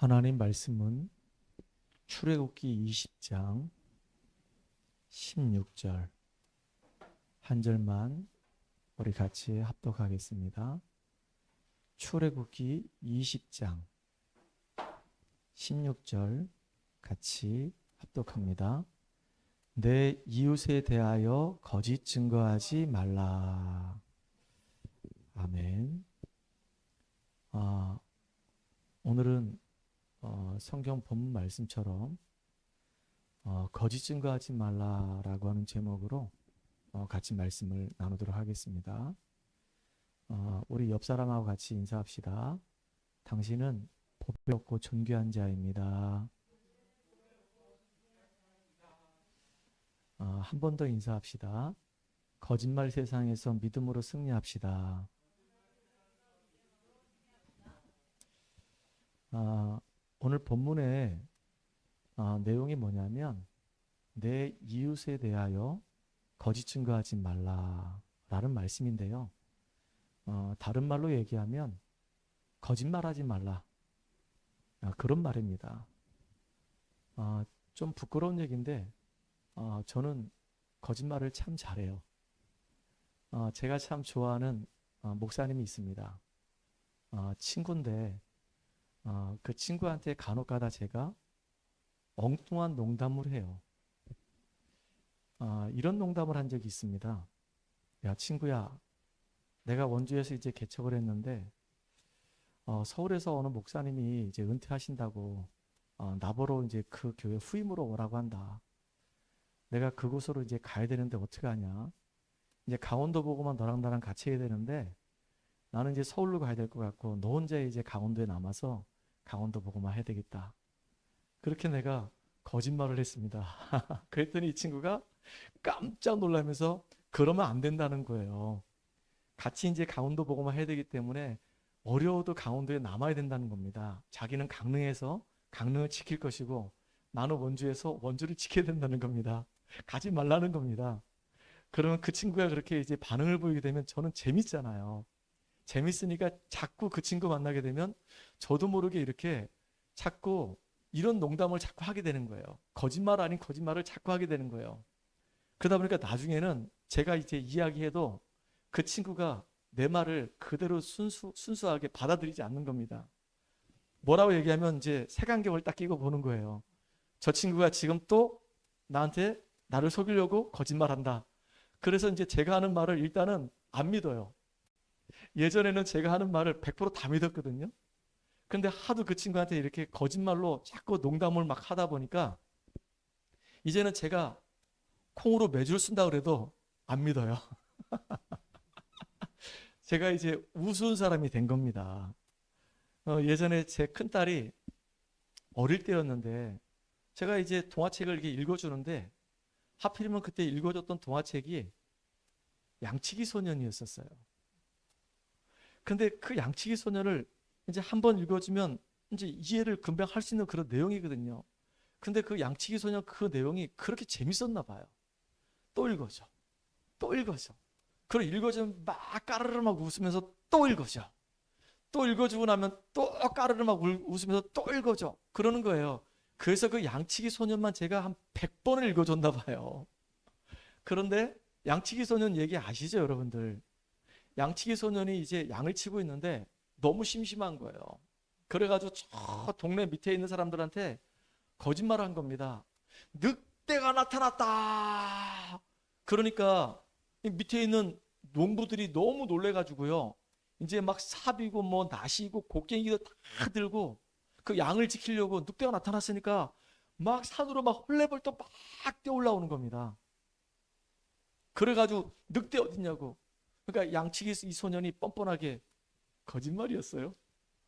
하나님 말씀은 출애굽기 20장 16절 한 절만 우리 같이 합독하겠습니다. 출애굽기 20장 16절 같이 합독합니다. 내 이웃에 대하여 거짓 증거하지 말라. 아멘. 오늘은 성경 본문 말씀처럼 거짓 증거하지 말라라고 하는 제목으로 같이 말씀을 나누도록 하겠습니다. 우리 옆 사람하고 같이 인사합시다. 당신은 보배롭고 존귀한 자입니다. 한 번 더 인사합시다. 거짓말 세상에서 믿음으로 승리합시다. 오늘 본문의 내용이 뭐냐면 내 이웃에 대하여 거짓 증거하지 말라라는 말씀인데요. 다른 말로 얘기하면 거짓말하지 말라, 그런 말입니다. 좀 부끄러운 얘기인데 저는 거짓말을 참 잘해요. 제가 참 좋아하는 목사님이 있습니다. 친구인데 그 친구한테 간혹 가다 제가 엉뚱한 농담을 해요. 이런 농담을 한 적이 있습니다. 야, 친구야, 내가 원주에서 이제 개척을 했는데 서울에서 어느 목사님이 이제 은퇴하신다고 나보러 이제 그 교회 후임으로 오라고 한다. 내가 그곳으로 이제 가야 되는데 어떻게 하냐? 이제 강원도 보고만 너랑 나랑 같이 해야 되는데 나는 이제 서울로 가야 될 것 같고 너 혼자 이제 강원도에 남아서 강원도 보고만 해야 되겠다. 그렇게 내가 거짓말을 했습니다. 그랬더니 이 친구가 깜짝 놀라면서 그러면 안 된다는 거예요. 같이 이제 강원도 보고만 해야 되기 때문에 어려워도 강원도에 남아야 된다는 겁니다. 자기는 강릉에서 강릉을 지킬 것이고 나는 원주에서 원주를 지켜야 된다는 겁니다. 가지 말라는 겁니다. 그러면 그 친구가 그렇게 이제 반응을 보이게 되면 저는 재밌잖아요. 재밌으니까 자꾸 그 친구 만나게 되면 저도 모르게 이렇게 자꾸 이런 농담을 자꾸 하게 되는 거예요. 거짓말 아닌 거짓말을 자꾸 하게 되는 거예요. 그러다 보니까 나중에는 제가 이제 이야기해도 그 친구가 내 말을 그대로 순수하게 받아들이지 않는 겁니다. 뭐라고 얘기하면 이제 색안경을 딱 끼고 보는 거예요. 저 친구가 지금 또 나한테 나를 속이려고 거짓말한다. 그래서 이제 제가 하는 말을 일단은 안 믿어요. 예전에는 제가 하는 말을 100%다 믿었거든요. 근데 하도 그 친구한테 이렇게 거짓말로 자꾸 농담을 막 하다 보니까 이제는 제가 콩으로 매주를 쓴다 그래도 안 믿어요. 제가 이제 우스운 사람이 된 겁니다. 예전에 제 큰딸이 어릴 때였는데 제가 이제 동화책을 이렇게 읽어주는데 하필이면 그때 읽어줬던 동화책이 양치기 소년이었었어요. 근데 그 양치기 소년을 이제 한번 읽어주면 이제 이해를 금방 할 수 있는 그런 내용이거든요. 근데 그 양치기 소년 그 내용이 그렇게 재밌었나 봐요. 또 읽어줘. 또 읽어줘. 그걸 읽어주면 막 까르르 막 웃으면서 또 읽어줘. 또 읽어주고 나면 또 까르르 막 웃으면서 또 읽어줘. 그러는 거예요. 그래서 그 양치기 소년만 제가 한 100번을 읽어줬나 봐요. 그런데 양치기 소년 얘기 아시죠, 여러분들? 양치기 소년이 이제 양을 치고 있는데 너무 심심한 거예요. 그래가지고 저 동네 밑에 있는 사람들한테 거짓말을 한 겁니다. 늑대가 나타났다. 그러니까 밑에 있는 농부들이 너무 놀래가지고요. 이제 막 삽이고 뭐 낫이고 곡괭이도 다 들고 그 양을 지키려고 늑대가 나타났으니까 막 산으로 막 헐레벌떡 막 뛰어 올라오는 겁니다. 그래가지고 늑대 어딨냐고. 그러니까 양치기 이 소년이 뻔뻔하게 거짓말이었어요.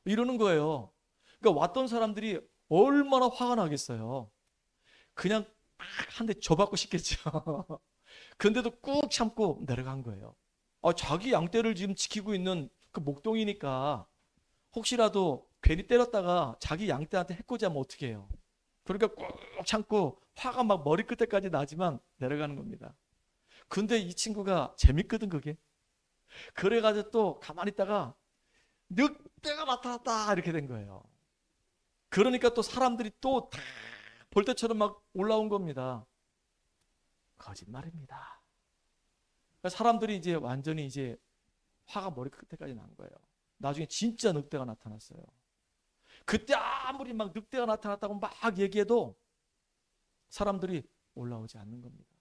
이러는 거예요. 그러니까 왔던 사람들이 얼마나 화가 나겠어요. 그냥 한 대 줘받고 싶겠죠. 근데도 꾹 참고 내려간 거예요. 자기 양떼를 지금 지키고 있는 그 목동이니까 혹시라도 괜히 때렸다가 자기 양떼한테 해코지하면 어떻게 해요. 그러니까 꾹 참고 화가 막 머리끝에까지 나지만 내려가는 겁니다. 근데 이 친구가 재밌거든 그게. 그래가지고 또 가만히 있다가 늑대가 나타났다 이렇게 된 거예요. 그러니까 또 사람들이 또 다 볼때처럼 막 올라온 겁니다. 거짓말입니다. 그러니까 사람들이 이제 완전히 이제 화가 머리 끝에까지 난 거예요. 나중에 진짜 늑대가 나타났어요. 그때 아무리 막 늑대가 나타났다고 막 얘기해도 사람들이 올라오지 않는 겁니다.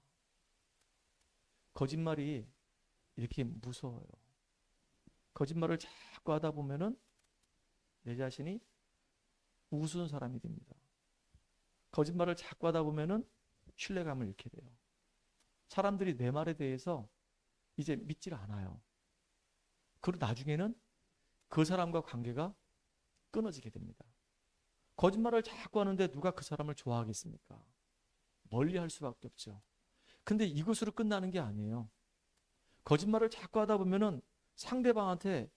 거짓말이 이렇게 무서워요. 거짓말을 자꾸 하다 보면은 내 자신이 우스운 사람이 됩니다. 거짓말을 자꾸 하다 보면은 신뢰감을 잃게 돼요. 사람들이 내 말에 대해서 이제 믿질 않아요. 그리고 나중에는 그 사람과 관계가 끊어지게 됩니다. 거짓말을 자꾸 하는데 누가 그 사람을 좋아하겠습니까? 멀리 할 수밖에 없죠. 근데 이것으로 끝나는 게 아니에요. 거짓말을 자꾸 하다 보면은 상대방한테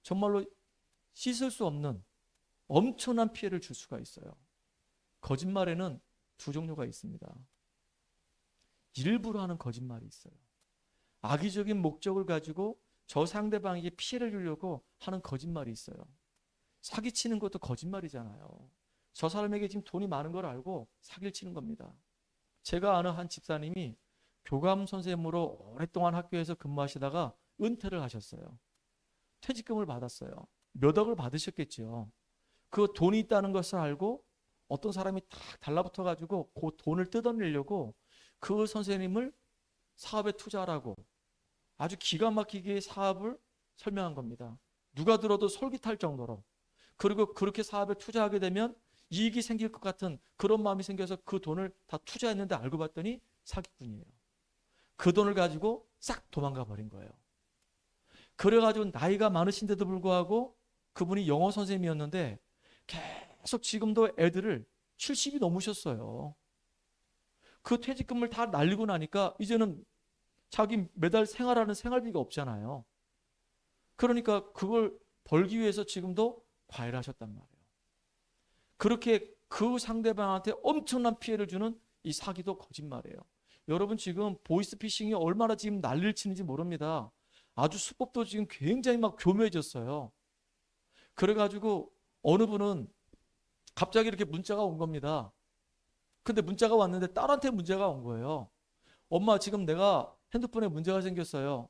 정말로 씻을 수 없는 엄청난 피해를 줄 수가 있어요. 거짓말에는 두 종류가 있습니다. 일부러 하는 거짓말이 있어요. 악의적인 목적을 가지고 저 상대방에게 피해를 주려고 하는 거짓말이 있어요. 사기치는 것도 거짓말이잖아요. 저 사람에게 지금 돈이 많은 걸 알고 사기를 치는 겁니다. 제가 아는 한 집사님이 교감 선생님으로 오랫동안 학교에서 근무하시다가 은퇴를 하셨어요. 퇴직금을 받았어요. 몇 억을 받으셨겠죠. 그 돈이 있다는 것을 알고 어떤 사람이 딱 달라붙어 가지고 그 돈을 뜯어내려고 그 선생님을 사업에 투자하라고 아주 기가 막히게 사업을 설명한 겁니다. 누가 들어도 솔깃할 정도로. 그리고 그렇게 사업에 투자하게 되면 이익이 생길 것 같은 그런 마음이 생겨서 그 돈을 다 투자했는데 알고 봤더니 사기꾼이에요. 그 돈을 가지고 싹 도망가 버린 거예요. 그래가지고 나이가 많으신데도 불구하고 그분이 영어 선생님이었는데 계속 지금도 애들을 70이 넘으셨어요. 그 퇴직금을 다 날리고 나니까 이제는 자기 매달 생활하는 생활비가 없잖아요. 그러니까 그걸 벌기 위해서 지금도 과외하셨단 말이에요. 그렇게 그 상대방한테 엄청난 피해를 주는 이 사기도 거짓말이에요. 여러분 지금 보이스피싱이 얼마나 지금 난리를 치는지 모릅니다. 아주 수법도 지금 굉장히 막 교묘해졌어요. 그래가지고 어느 분은 갑자기 이렇게 문자가 온 겁니다. 근데 문자가 왔는데 딸한테 문제가 온 거예요. 엄마 지금 내가 핸드폰에 문제가 생겼어요.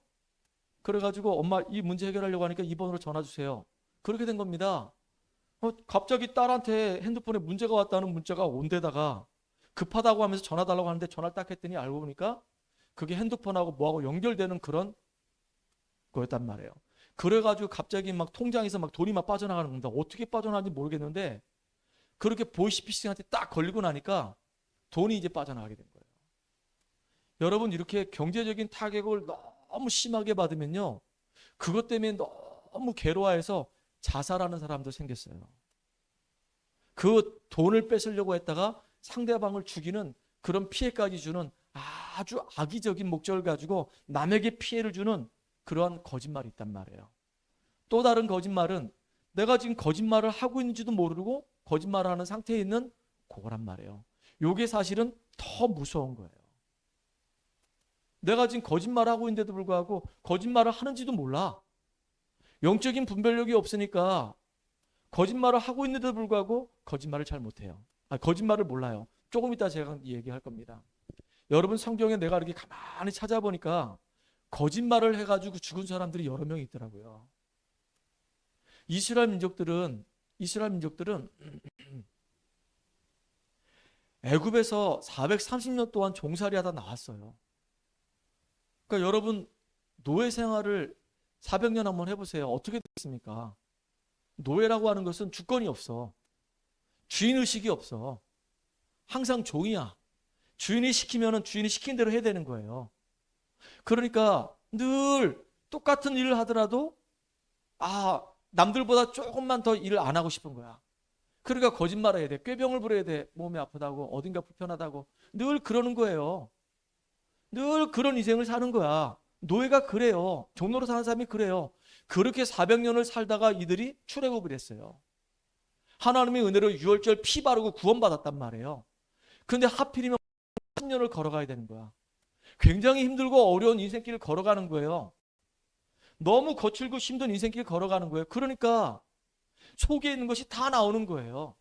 그래가지고 엄마 이 문제 해결하려고 하니까 이 번호로 전화 주세요. 그렇게 된 겁니다. 갑자기 딸한테 핸드폰에 문제가 왔다는 문자가 온 데다가 급하다고 하면서 전화 달라고 하는데 전화를 딱 했더니 알고 보니까 그게 핸드폰하고 뭐하고 연결되는 그런 거였단 말이에요. 그래가지고 갑자기 막 통장에서 막 돈이 막 빠져나가는 겁니다. 어떻게 빠져나가는지 모르겠는데 그렇게 보이스피싱한테 딱 걸리고 나니까 돈이 이제 빠져나가게 된 거예요. 여러분 이렇게 경제적인 타격을 너무 심하게 받으면요. 그것 때문에 너무 괴로워해서 자살하는 사람도 생겼어요. 그 돈을 뺏으려고 했다가 상대방을 죽이는 그런 피해까지 주는 아주 악의적인 목적을 가지고 남에게 피해를 주는 그러한 거짓말이 있단 말이에요. 또 다른 거짓말은 내가 지금 거짓말을 하고 있는지도 모르고 거짓말을 하는 상태에 있는 그거란 말이에요. 이게 사실은 더 무서운 거예요. 내가 지금 거짓말을 하고 있는데도 불구하고 거짓말을 하는지도 몰라. 영적인 분별력이 없으니까 거짓말을 하고 있는데도 불구하고 거짓말을 잘 못해요. 거짓말을 몰라요. 조금 이따 제가 얘기할 겁니다. 여러분 성경에 내가 이렇게 가만히 찾아보니까 거짓말을 해가지고 죽은 사람들이 여러 명 있더라고요. 이스라엘 민족들은 애굽에서 430년 동안 종살이하다 나왔어요. 그러니까 여러분 노예 생활을 400년 한번 해보세요. 어떻게 됐습니까? 노예라고 하는 것은 주권이 없어. 주인의식이 없어. 항상 종이야. 주인이 시키면은 주인이 시킨 대로 해야 되는 거예요. 그러니까 늘 똑같은 일을 하더라도 남들보다 조금만 더 일을 안 하고 싶은 거야. 그러니까 거짓말을 해야 돼. 꾀병을 부려야 돼. 몸이 아프다고 어딘가 불편하다고 늘 그러는 거예요. 늘 그런 인생을 사는 거야. 노예가 그래요. 종로로 사는 사람이 그래요. 그렇게 400년을 살다가 이들이 출애굽을 했어요. 하나님의 은혜로 유월절 피 바르고 구원받았단 말이에요. 근데 하필이면 10년을 걸어가야 되는 거야. 굉장히 힘들고 어려운 인생길을 걸어가는 거예요. 너무 거칠고 힘든 인생길을 걸어가는 거예요. 그러니까 속에 있는 것이 다 나오는 거예요.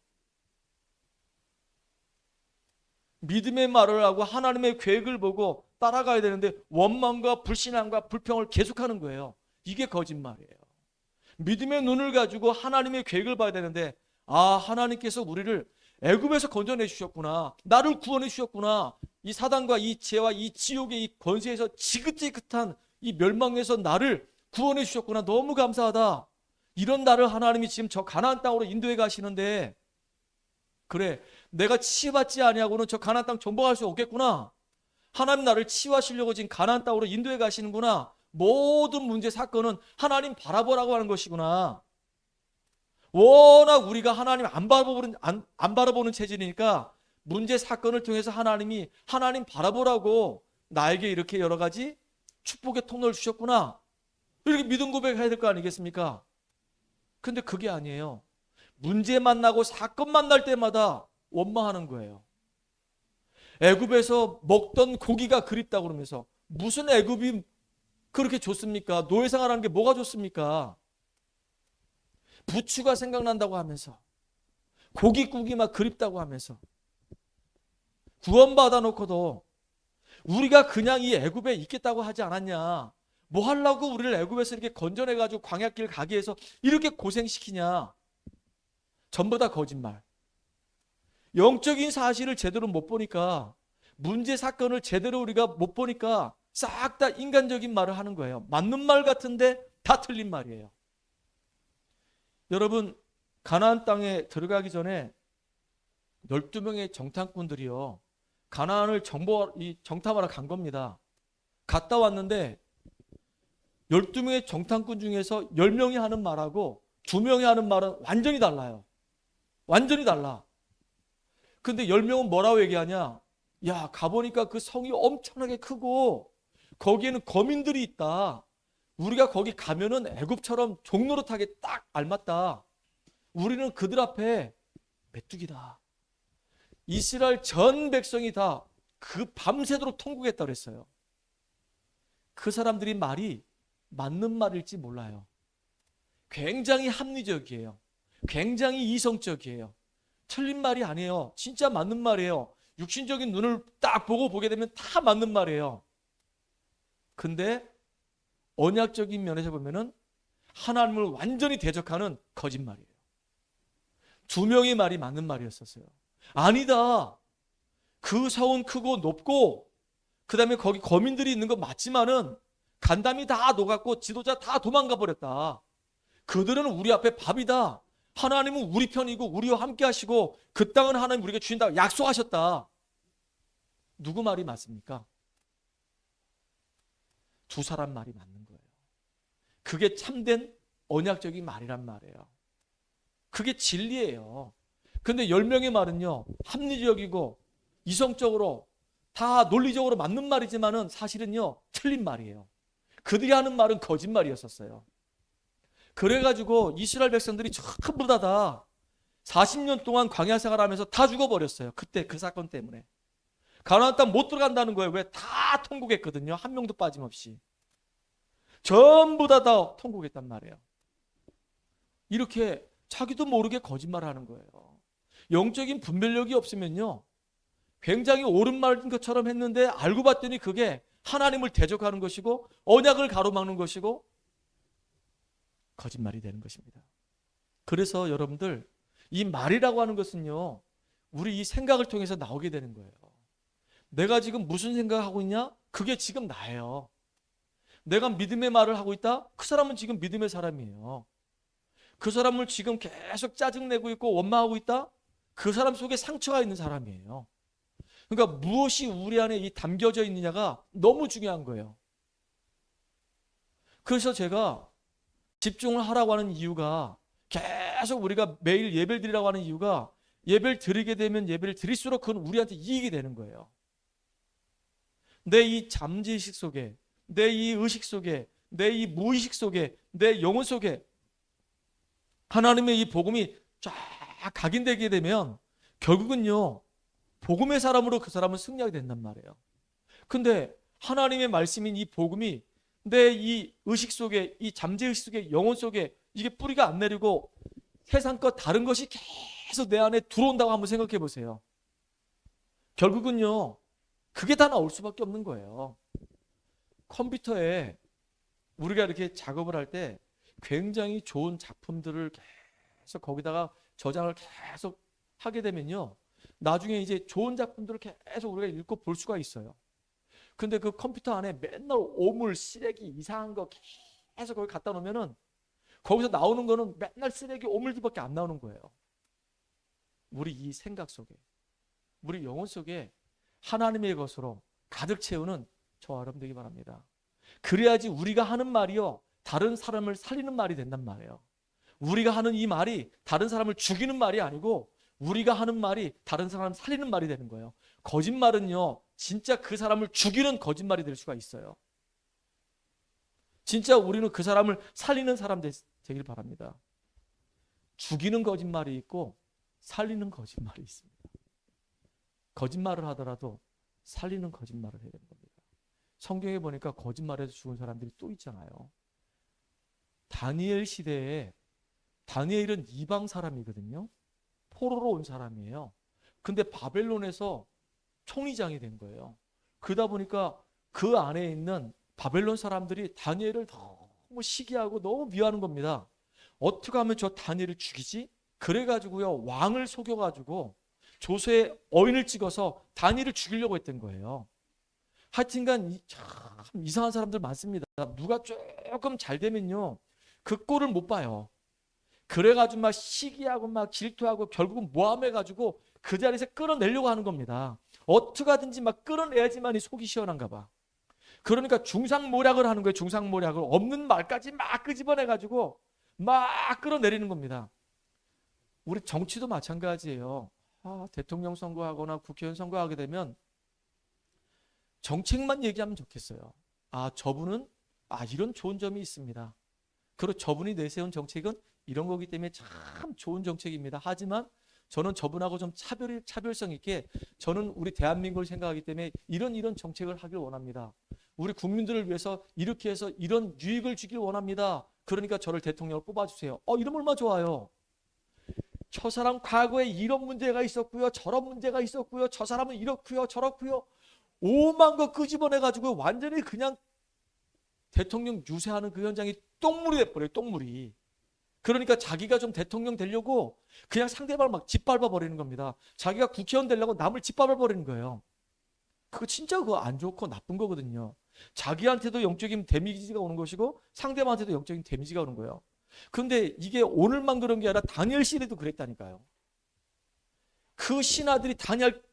믿음의 말을 하고 하나님의 계획을 보고 따라가야 되는데 원망과 불신앙과 불평을 계속하는 거예요. 이게 거짓말이에요. 믿음의 눈을 가지고 하나님의 계획을 봐야 되는데, 아, 하나님께서 우리를 애굽에서 건져내 주셨구나, 나를 구원해 주셨구나, 이 사단과 이 죄와 이 지옥의 이 권세에서 지긋지긋한 이 멸망에서 나를 구원해 주셨구나, 너무 감사하다. 이런 나를 하나님이 지금 저 가나안 땅으로 인도해 가시는데, 그래, 내가 치유받지 아니하고는 저 가나안 땅 정복할 수 없겠구나. 하나님 나를 치유하시려고 지금 가나안 땅으로 인도해 가시는구나. 모든 문제 사건은 하나님 바라보라고 하는 것이구나. 워낙 우리가 하나님 안 바라보는 체질이니까 문제 사건을 통해서 하나님 바라보라고 나에게 이렇게 여러 가지 축복의 통로를 주셨구나. 이렇게 믿음 고백해야 될 거 아니겠습니까? 근데 그게 아니에요. 문제 만나고 사건 만날 때마다 원망하는 거예요. 애굽에서 먹던 고기가 그립다고 그러면서, 무슨 애굽이 그렇게 좋습니까? 노예 생활하는 게 뭐가 좋습니까? 부추가 생각난다고 하면서, 고깃국이 막 그립다고 하면서, 구원받아 놓고도 우리가 그냥 이 애굽에 있겠다고 하지 않았냐? 뭐 하려고 우리를 애굽에서 이렇게 건져내가지고 광야길 가게 해서 이렇게 고생시키냐? 전부 다 거짓말. 영적인 사실을 제대로 못 보니까, 문제 사건을 제대로 우리가 못 보니까 싹 다 인간적인 말을 하는 거예요. 맞는 말 같은데 다 틀린 말이에요. 여러분, 가나안 땅에 들어가기 전에 12명의 정탐꾼들이요, 가나안을 정탐하러 간 겁니다. 갔다 왔는데 12명의 정탐꾼 중에서 10명이 하는 말하고 2명이 하는 말은 완전히 달라요. 완전히 달라. 근데 10명은 뭐라고 얘기하냐? 야, 가보니까 그 성이 엄청나게 크고 거기에는 거민들이 있다. 우리가 거기 가면은 애굽처럼 종노릇하게 딱 알맞다. 우리는 그들 앞에 메뚜기다. 이스라엘 전 백성이 다 그 밤새도록 통곡했다 그랬어요. 그 사람들이 말이 맞는 말일지 몰라요. 굉장히 합리적이에요. 굉장히 이성적이에요. 틀린 말이 아니에요. 진짜 맞는 말이에요. 육신적인 눈을 딱 보게 되면 다 맞는 말이에요. 근데 언약적인 면에서 보면은 하나님을 완전히 대적하는 거짓말이에요. 2명의 말이 맞는 말이었었어요. 아니다. 그 성은 크고 높고 그 다음에 거기 거민들이 있는 거 맞지만은 간담이 다 녹았고 지도자 다 도망가 버렸다. 그들은 우리 앞에 밥이다. 하나님은 우리 편이고 우리와 함께 하시고 그 땅은 하나님 우리에게 주신다고 약속하셨다. 누구 말이 맞습니까? 2 사람 말이 맞는 거예요. 그게 참된 언약적인 말이란 말이에요. 그게 진리예요. 근데 10명의 말은요, 합리적이고 이성적으로 다 논리적으로 맞는 말이지만은 사실은요, 틀린 말이에요. 그들이 하는 말은 거짓말이었었어요. 그래가지고 이스라엘 백성들이 전부 다 40년 동안 광야 생활하면서 다 죽어버렸어요. 그때 그 사건 때문에. 가나안 땅 못 들어간다는 거예요. 왜? 다 통곡했거든요. 한 명도 빠짐없이. 전부 다 통곡했단 말이에요. 이렇게 자기도 모르게 거짓말하는 거예요. 영적인 분별력이 없으면요, 굉장히 옳은 말인 것처럼 했는데 알고 봤더니 그게 하나님을 대적하는 것이고 언약을 가로막는 것이고 거짓말이 되는 것입니다. 그래서 여러분들, 이 말이라고 하는 것은요, 우리 이 생각을 통해서 나오게 되는 거예요. 내가 지금 무슨 생각하고 있냐? 그게 지금 나예요. 내가 믿음의 말을 하고 있다? 그 사람은 지금 믿음의 사람이에요. 그 사람을 지금 계속 짜증내고 있고 원망하고 있다? 그 사람 속에 상처가 있는 사람이에요. 그러니까 무엇이 우리 안에 이 담겨져 있느냐가 너무 중요한 거예요. 그래서 제가 집중을 하라고 하는 이유가, 계속 우리가 매일 예배를 드리라고 하는 이유가, 예배를 드리게 되면 예배를 드릴수록 그건 우리한테 이익이 되는 거예요. 내 이 잠재의식 속에, 내 이 의식 속에, 내 이 무의식 속에, 내 영혼 속에 하나님의 이 복음이 쫙 각인되게 되면 결국은요, 복음의 사람으로 그 사람은 승리하게 된단 말이에요. 근데 하나님의 말씀인 이 복음이 내 이 의식 속에, 이 잠재의식 속에, 영혼 속에 이게 뿌리가 안 내리고 세상 것 다른 것이 계속 내 안에 들어온다고 한번 생각해 보세요. 결국은요, 그게 다 나올 수밖에 없는 거예요. 컴퓨터에 우리가 이렇게 작업을 할 때 굉장히 좋은 작품들을 계속 거기다가 저장을 계속 하게 되면요, 나중에 이제 좋은 작품들을 계속 우리가 읽고 볼 수가 있어요. 근데 그 컴퓨터 안에 맨날 오물, 쓰레기, 이상한 거 계속 거기 갖다 놓으면은 거기서 나오는 거는 맨날 쓰레기, 오물들밖에 안 나오는 거예요. 우리 이 생각 속에, 우리 영혼 속에 하나님의 것으로 가득 채우는 저와 여러분 되기 바랍니다. 그래야지 우리가 하는 말이요, 다른 사람을 살리는 말이 된단 말이에요. 우리가 하는 이 말이 다른 사람을 죽이는 말이 아니고 우리가 하는 말이 다른 사람을 살리는 말이 되는 거예요. 거짓말은요, 진짜 그 사람을 죽이는 거짓말이 될 수가 있어요. 진짜 우리는 그 사람을 살리는 사람 되길 바랍니다. 죽이는 거짓말이 있고 살리는 거짓말이 있습니다. 거짓말을 하더라도 살리는 거짓말을 해야 되는 겁니다. 성경에 보니까 거짓말에서 죽은 사람들이 또 있잖아요. 다니엘 시대에, 다니엘은 이방 사람이거든요. 포로로 온 사람이에요. 근데 바벨론에서 총리장이 된 거예요. 그러다 보니까 그 안에 있는 바벨론 사람들이 다니엘을 너무 시기하고 너무 미워하는 겁니다. 어떻게 하면 저 다니엘을 죽이지? 그래가지고요, 왕을 속여가지고 조서에 어인을 찍어서 다니엘을 죽이려고 했던 거예요. 하여튼간 참 이상한 사람들 많습니다. 누가 조금 잘 되면요, 그 꼴을 못 봐요. 그래가지고 막 시기하고 막 질투하고 결국은 모함해가지고 그 자리에서 끌어내려고 하는 겁니다. 어떻게 하든지 막 끌어내야지만이 속이 시원한가 봐. 그러니까 중상모략을 하는 거예요. 중상모략을 없는 말까지 막 끄집어내가지고 막 끌어내리는 겁니다. 우리 정치도 마찬가지예요. 대통령 선거하거나 국회의원 선거하게 되면 정책만 얘기하면 좋겠어요. 저분은 이런 좋은 점이 있습니다. 그리고 저분이 내세운 정책은 이런 거기 때문에 참 좋은 정책입니다. 하지만 저는 저분하고 좀 차별성 있게 저는 우리 대한민국을 생각하기 때문에 이런 정책을 하길 원합니다. 우리 국민들을 위해서 이렇게 해서 이런 유익을 주길 원합니다. 그러니까 저를 대통령을 뽑아주세요. 이러면 얼마나 좋아요. 저 사람 과거에 이런 문제가 있었고요, 저런 문제가 있었고요, 저 사람은 이렇고요, 저렇고요, 오만 거 끄집어내가지고 완전히 그냥 대통령 유세하는 그 현장이 똥물이 돼버려요. 똥물이. 그러니까 자기가 좀 대통령 되려고 그냥 상대방을 막 짓밟아 버리는 겁니다. 자기가 국회의원 되려고 남을 짓밟아 버리는 거예요. 그거 진짜 그거 안 좋고 나쁜 거거든요. 자기한테도 영적인 데미지가 오는 것이고 상대방한테도 영적인 데미지가 오는 거예요. 그런데 이게 오늘만 그런 게 아니라 다니엘 시대도 그랬다니까요. 그 신하들이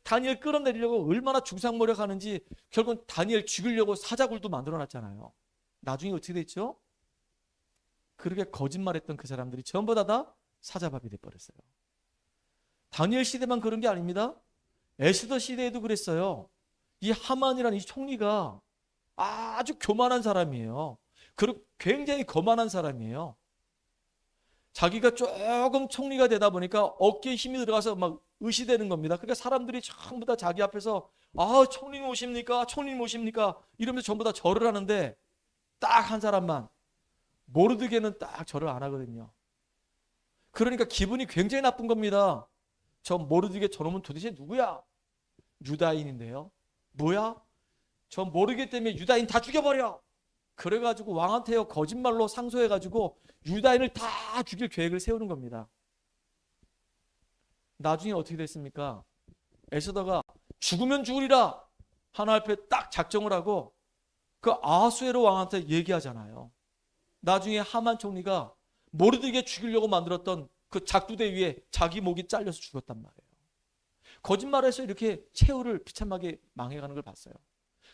다니엘 끌어내리려고 얼마나 중상모략하는지 결국은 다니엘 죽이려고 사자굴도 만들어놨잖아요. 나중에 어떻게 됐죠? 그렇게 거짓말했던 그 사람들이 전부 다 사자밥이 돼버렸어요. 다니엘 시대만 그런 게 아닙니다. 에스더 시대에도 그랬어요. 이 하만이라는 이 총리가 아주 교만한 사람이에요. 그리고 굉장히 거만한 사람이에요. 자기가 조금 총리가 되다 보니까 어깨에 힘이 들어가서 막 의시되는 겁니다. 그러니까 사람들이 전부 다 자기 앞에서 총리님 오십니까? 총리님 오십니까? 이러면서 전부 다 절을 하는데 딱 한 사람만, 모르드게는 딱 절을 안 하거든요. 그러니까 기분이 굉장히 나쁜 겁니다. 저 모르드게 저놈은 도대체 누구야? 유다인인데요. 뭐야? 저 모르게 때문에 유다인 다 죽여버려. 그래가지고 왕한테요 거짓말로 상소해가지고 유다인을 다 죽일 계획을 세우는 겁니다. 나중에 어떻게 됐습니까? 에스더가 죽으면 죽으리라 하나 앞에 딱 작정을 하고 그 아하수에로 왕한테 얘기하잖아요. 나중에 하만 총리가 모르드게 죽이려고 만들었던 그 작두대 위에 자기 목이 잘려서 죽었단 말이에요. 거짓말해서 이렇게 최후를 비참하게 망해가는 걸 봤어요.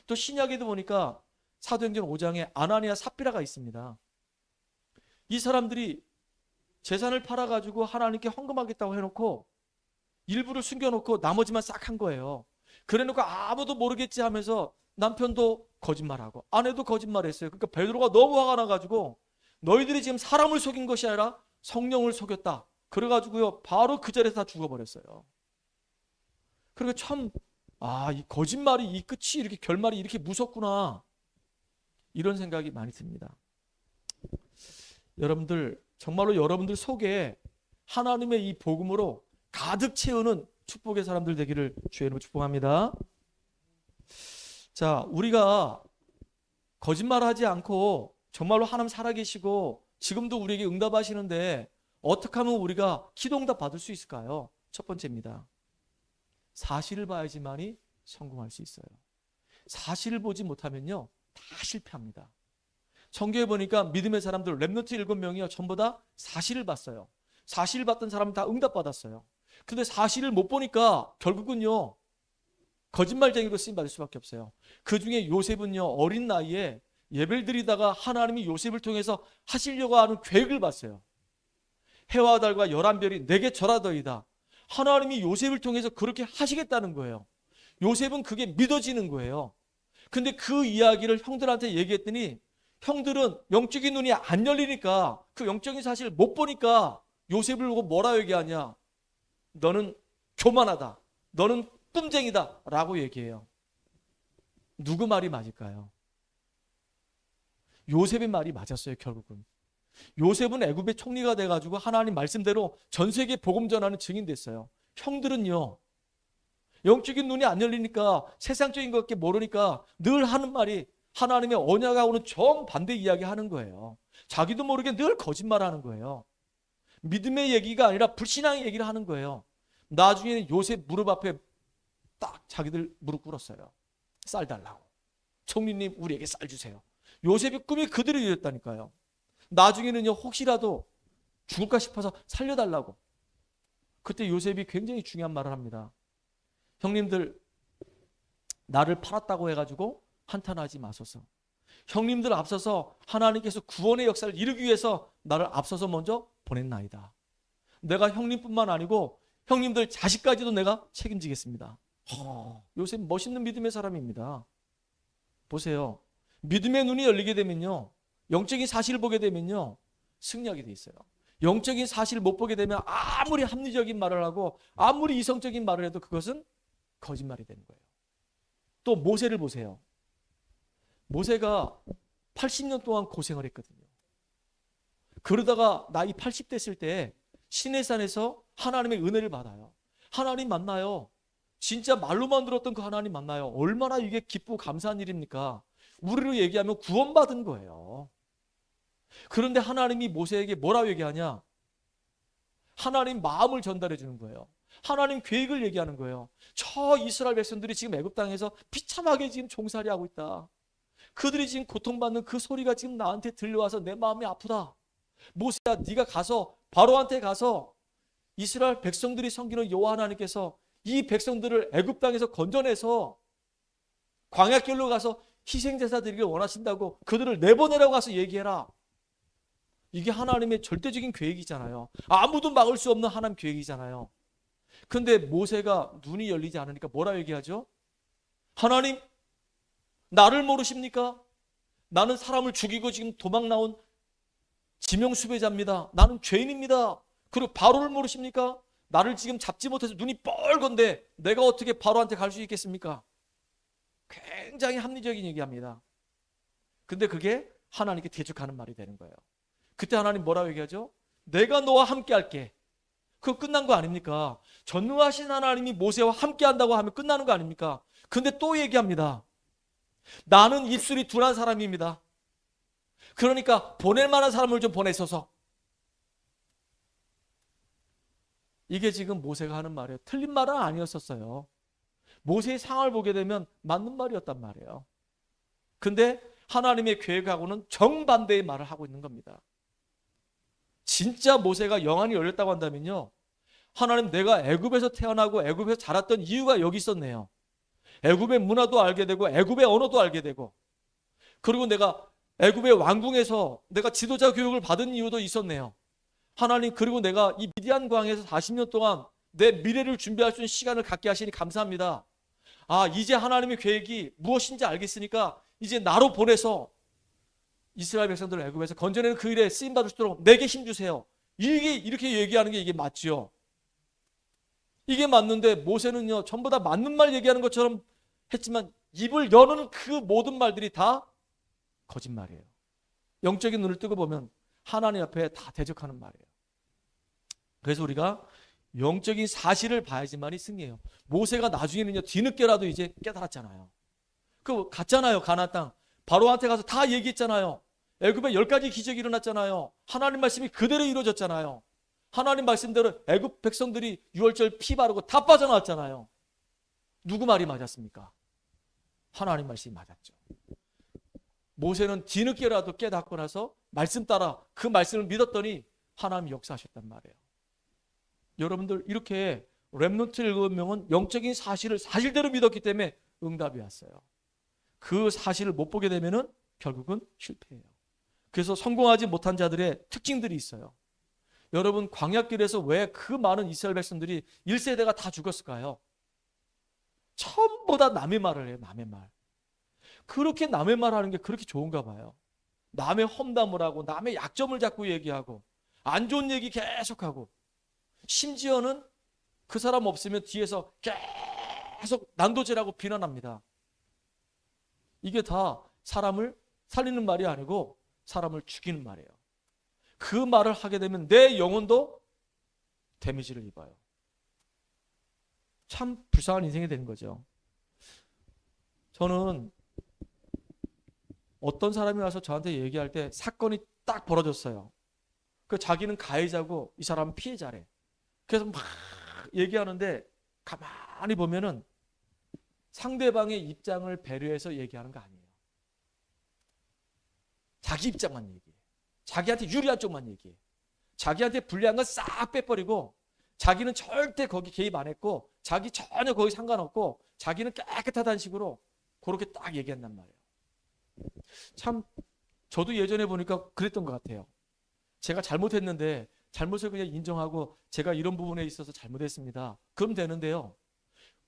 또 신약에도 보니까 사도행전 5장에 아나니아 삽비라가 있습니다. 이 사람들이 재산을 팔아가지고 하나님께 헌금하겠다고 해놓고 일부를 숨겨놓고 나머지만 싹 한 거예요. 그래놓고 아무도 모르겠지 하면서 남편도 거짓말하고 아내도 거짓말했어요. 그러니까 베드로가 너무 화가 나가지고 너희들이 지금 사람을 속인 것이 아니라 성령을 속였다. 그래가지고요 바로 그 자리에서 다 죽어버렸어요. 그리고 참 이 거짓말이 이 끝이 이렇게 결말이 이렇게 무섭구나 이런 생각이 많이 듭니다. 여러분들 정말로 여러분들 속에 하나님의 이 복음으로 가득 채우는 축복의 사람들 되기를 주의 이름으로 축복합니다. 자, 우리가 거짓말하지 않고 정말로 하나님 살아계시고 지금도 우리에게 응답하시는데 어떻게 하면 우리가 기도응답 받을 수 있을까요? 첫 번째입니다. 사실을 봐야지만이 성공할 수 있어요. 사실을 보지 못하면요 다 실패합니다. 성경에 보니까 믿음의 사람들 렘넌트 7명이요 전부 다 사실을 봤어요. 사실을 봤던 사람은 다 응답받았어요. 근데 사실을 못 보니까 결국은요 거짓말쟁이로 쓰임받을 수밖에 없어요. 그 중에 요셉은요 어린 나이에 예배를 드리다가 하나님이 요셉을 통해서 하시려고 하는 계획을 봤어요. 해와 달과 11별이 내게 절하더이다. 하나님이 요셉을 통해서 그렇게 하시겠다는 거예요. 요셉은 그게 믿어지는 거예요. 근데 그 이야기를 형들한테 얘기했더니 형들은 영적인 눈이 안 열리니까 그 영적인 사실을 못 보니까 요셉을 보고 뭐라 얘기하냐. 너는 교만하다. 너는 꿈쟁이다 라고 얘기해요. 누구 말이 맞을까요? 요셉의 말이 맞았어요. 결국은 요셉은 애굽의 총리가 돼가지고 하나님 말씀대로 전 세계 복음 전하는 증인 됐어요. 형들은요 영적인 눈이 안 열리니까 세상적인 것밖에 모르니까 늘 하는 말이 하나님의 언약하고는 정반대 이야기 하는 거예요. 자기도 모르게 늘 거짓말하는 거예요. 믿음의 얘기가 아니라 불신앙의 얘기를 하는 거예요. 나중에는 요셉 무릎 앞에 딱 자기들 무릎 꿇었어요. 쌀 달라고. 총리님 우리에게 쌀 주세요. 요셉의 꿈이 그대로 이뤘다니까요. 나중에는요 혹시라도 죽을까 싶어서 살려달라고. 그때 요셉이 굉장히 중요한 말을 합니다. 형님들 나를 팔았다고 해가지고 한탄하지 마소서. 형님들 앞서서 하나님께서 구원의 역사를 이루기 위해서 나를 앞서서 먼저 보냈나이다. 내가 형님뿐만 아니고 형님들 자식까지도 내가 책임지겠습니다. 요셉 멋있는 믿음의 사람입니다. 보세요. 믿음의 눈이 열리게 되면요 영적인 사실을 보게 되면요 승리하게 돼 있어요. 영적인 사실을 못 보게 되면 아무리 합리적인 말을 하고 아무리 이성적인 말을 해도 그것은 거짓말이 되는 거예요. 또 모세를 보세요. 모세가 80년 동안 고생을 했거든요. 그러다가 나이 80 됐을 때 시내산에서 하나님의 은혜를 받아요. 하나님 만나요. 진짜 말로만 들었던 그 하나님 만나요. 얼마나 이게 기쁘고 감사한 일입니까? 우리로 얘기하면 구원받은 거예요. 그런데 하나님이 모세에게 뭐라고 얘기하냐? 하나님 마음을 전달해 주는 거예요. 하나님 계획을 얘기하는 거예요. 저 이스라엘 백성들이 지금 애굽 땅에서 비참하게 지금 종살이하고 있다. 그들이 지금 고통받는 그 소리가 지금 나한테 들려와서 내 마음이 아프다. 모세야 네가 가서 바로한테 가서 이스라엘 백성들이 섬기는 여호와 하나님께서 이 백성들을 애굽 땅에서 건져내서 광야길로 가서 희생제사 드리길 원하신다고 그들을 내보내라고 가서 얘기해라. 이게 하나님의 절대적인 계획이잖아요. 아무도 막을 수 없는 하나님 계획이잖아요. 근데 모세가 눈이 열리지 않으니까 뭐라 얘기하죠? 하나님 나를 모르십니까? 나는 사람을 죽이고 지금 도망 나온 지명수배자입니다. 나는 죄인입니다. 그리고 바로를 모르십니까? 나를 지금 잡지 못해서 눈이 뻘건데 내가 어떻게 바로한테 갈 수 있겠습니까? 굉장히 합리적인 얘기합니다. 근데 그게 하나님께 대적하는 말이 되는 거예요. 그때 하나님 뭐라고 얘기하죠? 내가 너와 함께 할게. 그거 끝난 거 아닙니까? 전능하신 하나님이 모세와 함께 한다고 하면 끝나는 거 아닙니까? 근데 또 얘기합니다. 나는 입술이 둔한 사람입니다. 그러니까 보낼 만한 사람을 좀 보내소서. 이게 지금 모세가 하는 말이에요. 틀린 말은 아니었었어요. 모세의 상황을 보게 되면 맞는 말이었단 말이에요. 근데 하나님의 계획하고는 정반대의 말을 하고 있는 겁니다. 진짜 모세가 영안이 열렸다고 한다면요, 하나님 내가 애굽에서 태어나고 애굽에서 자랐던 이유가 여기 있었네요. 애굽의 문화도 알게 되고 애굽의 언어도 알게 되고, 그리고 내가 애굽의 왕궁에서 내가 지도자 교육을 받은 이유도 있었네요. 하나님, 그리고 내가 이 미디안 광에서 40년 동안 내 미래를 준비할 수 있는 시간을 갖게 하시니 감사합니다. 아, 이제 하나님의 계획이 무엇인지 알겠으니까 이제 나로 보내서 이스라엘 백성들을 애굽에서 건져내는 그 일에 쓰임받을 수 있도록 내게 힘 주세요. 이렇게 얘기하는 게 이게 맞죠. 이게 맞는데 모세는요, 전부 다 맞는 말 얘기하는 것처럼 했지만 입을 여는 그 모든 말들이 다 거짓말이에요. 영적인 눈을 뜨고 보면 하나님 앞에 다 대적하는 말이에요. 그래서 우리가 영적인 사실을 봐야지만이 승리해요. 모세가 나중에는요, 뒤늦게라도 이제 깨달았잖아요. 그 갔잖아요, 가나안 땅. 바로한테 가서 다 얘기했잖아요. 애굽에 10가지 기적이 일어났잖아요. 하나님 말씀이 그대로 이루어졌잖아요. 하나님 말씀대로 애굽 백성들이 유월절 피 바르고 다 빠져나왔잖아요. 누구 말이 맞았습니까? 하나님 말씀이 맞았죠. 모세는 뒤늦게라도 깨닫고 나서 말씀 따라 그 말씀을 믿었더니 하나님이 역사하셨단 말이에요. 여러분들 이렇게 렘넌트 7명은 영적인 사실을 사실대로 믿었기 때문에 응답이 왔어요. 그 사실을 못 보게 되면은 결국은 실패해요. 그래서 성공하지 못한 자들의 특징들이 있어요. 여러분 광야길에서 왜 그 많은 이스라엘 백성들이 1세대가 다 죽었을까요? 전부 다 남의 말을 해요. 남의 말. 그렇게 남의 말하는 게 그렇게 좋은가 봐요. 남의 험담을 하고 남의 약점을 자꾸 얘기하고 안 좋은 얘기 계속하고 심지어는 그 사람 없으면 뒤에서 계속 난도질하고 비난합니다. 이게 다 사람을 살리는 말이 아니고 사람을 죽이는 말이에요. 그 말을 하게 되면 내 영혼도 데미지를 입어요. 참 불쌍한 인생이 되는 거죠. 저는 어떤 사람이 와서 저한테 얘기할 때 사건이 딱 벌어졌어요. 그 자기는 가해자고 이 사람은 피해자래. 그래서 막 얘기하는데 가만히 보면은 상대방의 입장을 배려해서 얘기하는 거 아니에요. 자기 입장만 얘기해. 자기한테 유리한 쪽만 얘기해. 자기한테 불리한 건 싹 빼버리고 자기는 절대 거기 개입 안 했고 자기 전혀 거기 상관없고 자기는 깨끗하다는 식으로 그렇게 딱 얘기한단 말이에요. 참 저도 예전에 보니까 그랬던 것 같아요. 제가 잘못했는데 잘못을 그냥 인정하고 제가 이런 부분에 있어서 잘못했습니다. 그럼 되는데요.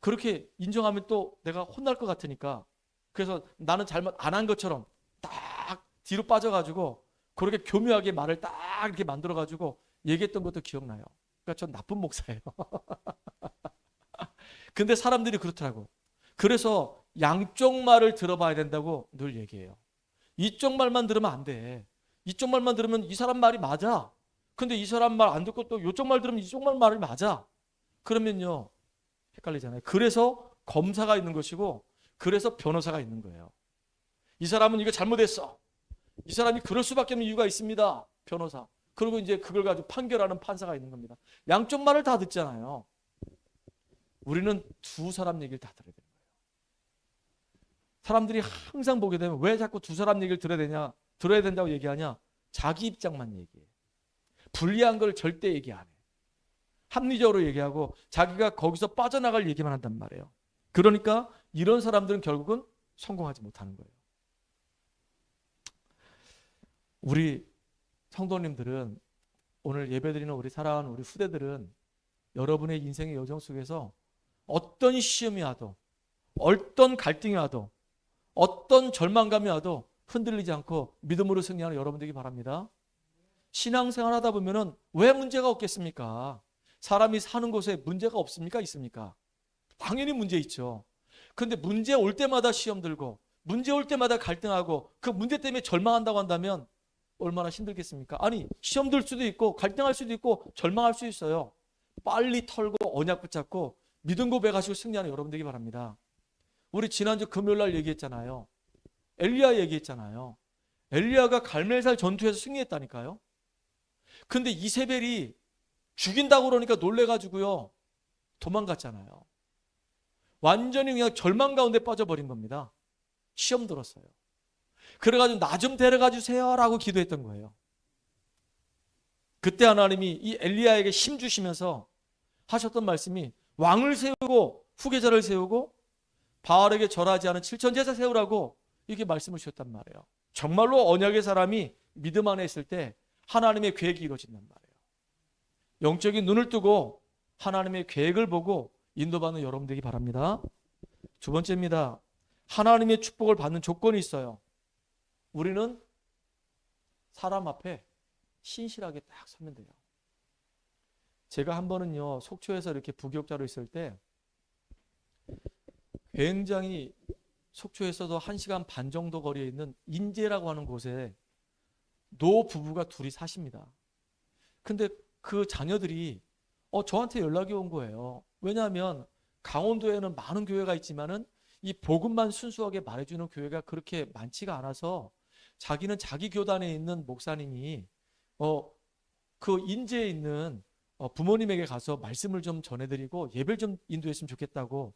그렇게 인정하면 또 내가 혼날 것 같으니까 그래서 나는 잘못 안 한 것처럼 딱 뒤로 빠져가지고 그렇게 교묘하게 말을 딱 이렇게 만들어가지고 얘기했던 것도 기억나요. 그러니까 전 나쁜 목사예요. 근데 사람들이 그렇더라고. 그래서 양쪽 말을 들어봐야 된다고 늘 얘기해요. 이쪽 말만 들으면 안 돼. 이쪽 말만 들으면 이 사람 말이 맞아. 근데 이 사람 말 안 듣고 또 이쪽 말 들으면 이쪽 말이 맞아. 그러면요 헷갈리잖아요. 그래서 검사가 있는 것이고 그래서 변호사가 있는 거예요. 이 사람은 이거 잘못했어. 이 사람이 그럴 수밖에 없는 이유가 있습니다. 변호사. 그리고 이제 그걸 가지고 판결하는 판사가 있는 겁니다. 양쪽 말을 다 듣잖아요. 우리는 두 사람 얘기를 다 들어야 되는 거예요. 사람들이 항상 보게 되면 왜 자꾸 두 사람 얘기를 들어야 된다고 얘기하냐? 자기 입장만 얘기해. 불리한 걸 절대 얘기 안 해. 합리적으로 얘기하고 자기가 거기서 빠져나갈 얘기만 한단 말이에요. 그러니까 이런 사람들은 결국은 성공하지 못하는 거예요. 우리 성도님들은 오늘 예배드리는 우리 사랑하는 우리 후대들은 여러분의 인생의 여정 속에서 어떤 시험이 와도 어떤 갈등이 와도 어떤 절망감이 와도 흔들리지 않고 믿음으로 승리하는 여러분 되기 바랍니다. 신앙생활 하다 보면은 왜 문제가 없겠습니까? 사람이 사는 곳에 문제가 없습니까? 있습니까? 당연히 문제 있죠. 그런데 문제 올 때마다 시험 들고 문제 올 때마다 갈등하고 그 문제 때문에 절망한다고 한다면 얼마나 힘들겠습니까? 아니 시험 들 수도 있고 갈등할 수도 있고 절망할 수 있어요. 빨리 털고 언약 붙잡고 믿음 고백하시고 승리하는 여러분 되기 바랍니다. 우리 지난주 금요일 날 얘기했잖아요. 엘리야 얘기했잖아요. 엘리야가 갈멜살 전투에서 승리했다니까요. 근데 이세벨이 죽인다고 그러니까 놀래가지고요 도망갔잖아요. 완전히 그냥 절망 가운데 빠져버린 겁니다. 시험 들었어요. 그래가지고 나 좀 데려가 주세요 라고 기도했던 거예요. 그때 하나님이 이 엘리야에게 힘 주시면서 하셨던 말씀이 왕을 세우고 후계자를 세우고 바알에게 절하지 않은 7천 제사 세우라고 이렇게 말씀을 주셨단 말이에요. 정말로 언약의 사람이 믿음 안에 있을 때 하나님의 계획이 이루어진단 말이에요. 영적인 눈을 뜨고 하나님의 계획을 보고 인도받는 여러분 되기 바랍니다. 두 번째입니다. 하나님의 축복을 받는 조건이 있어요. 우리는 사람 앞에 신실하게 딱 서면 돼요. 제가 한 번은요 속초에서 이렇게 부교육자로 있을 때 굉장히 속초에서도 1시간 반 정도 거리에 있는 인제라고 하는 곳에 노 부부가 둘이 사십니다. 근데 그 자녀들이 저한테 연락이 온 거예요. 왜냐하면 강원도에는 많은 교회가 있지만은 이 복음만 순수하게 말해주는 교회가 그렇게 많지가 않아서 자기는 자기 교단에 있는 목사님이 그 인제에 있는 부모님에게 가서 말씀을 좀 전해드리고 예배를 좀 인도했으면 좋겠다고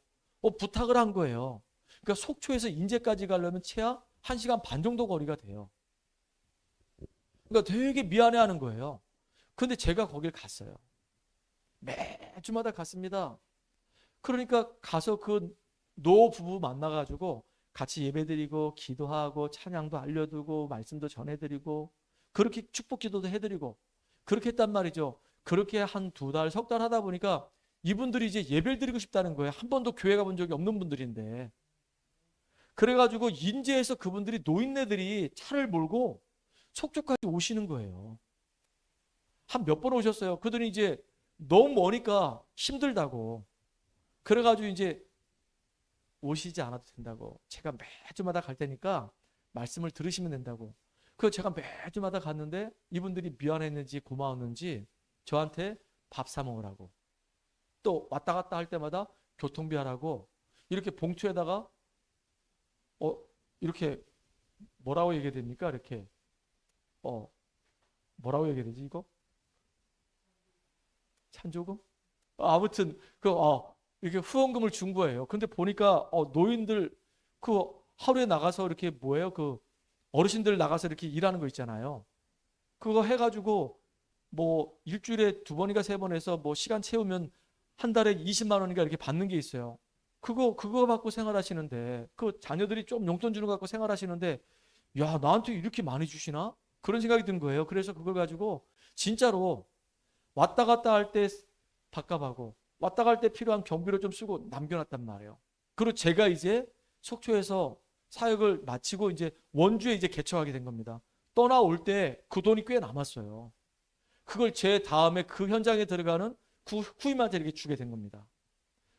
부탁을 한 거예요. 그러니까 속초에서 인제까지 가려면 최하 1시간 반 정도 거리가 돼요. 그러니까 되게 미안해하는 거예요. 근데 제가 거길 갔어요. 매주마다 갔습니다. 그러니까 가서 그 노부부 만나가지고 같이 예배드리고 기도하고 찬양도 알려두고 말씀도 전해드리고 그렇게 축복 기도도 해드리고 그렇게 했단 말이죠. 그렇게 한 2달, 3달 하다 보니까 이분들이 이제 예배를 드리고 싶다는 거예요. 한 번도 교회 가본 적이 없는 분들인데. 그래가지고 인제에서 그분들이 노인네들이 차를 몰고 속초까지 오시는 거예요. 한 몇 번 오셨어요. 그들이 이제 너무 머니까 힘들다고. 그래가지고 이제 오시지 않아도 된다고. 제가 매주마다 갈 테니까 말씀을 들으시면 된다고. 그래서 제가 매주마다 갔는데 이분들이 미안했는지 고마웠는지 저한테 밥 사 먹으라고. 또 왔다 갔다 할 때마다 교통비 하라고 이렇게 봉투에다가 이렇게 뭐라고 얘기해야 됩니까? 이렇게 뭐라고 얘기해야 되지 이거? 찬조금? 아무튼 이렇게 후원금을 준 거예요. 근데 보니까 노인들 그 하루에 나가서 이렇게 뭐예요? 그 어르신들 나가서 이렇게 일하는 거 있잖아요. 그거 해가지고 뭐 일주일에 2번인가 3번 해서 뭐 시간 채우면 한 달에 20만 원인가 이렇게 받는 게 있어요. 그거 받고 생활하시는데 그 자녀들이 좀 용돈 주는 거 갖고 생활하시는데 야 나한테 이렇게 많이 주시나? 그런 생각이 든 거예요. 그래서 그걸 가지고 진짜로 왔다 갔다 할 때 밥값하고 왔다 갈 때 필요한 경비로 좀 쓰고 남겨놨단 말이에요. 그리고 제가 이제 속초에서 사역을 마치고 이제 원주에 이제 개척하게 된 겁니다. 떠나올 때 그 돈이 꽤 남았어요. 그걸 제 다음에 그 현장에 들어가는 후임한테 이렇게 주게 된 겁니다.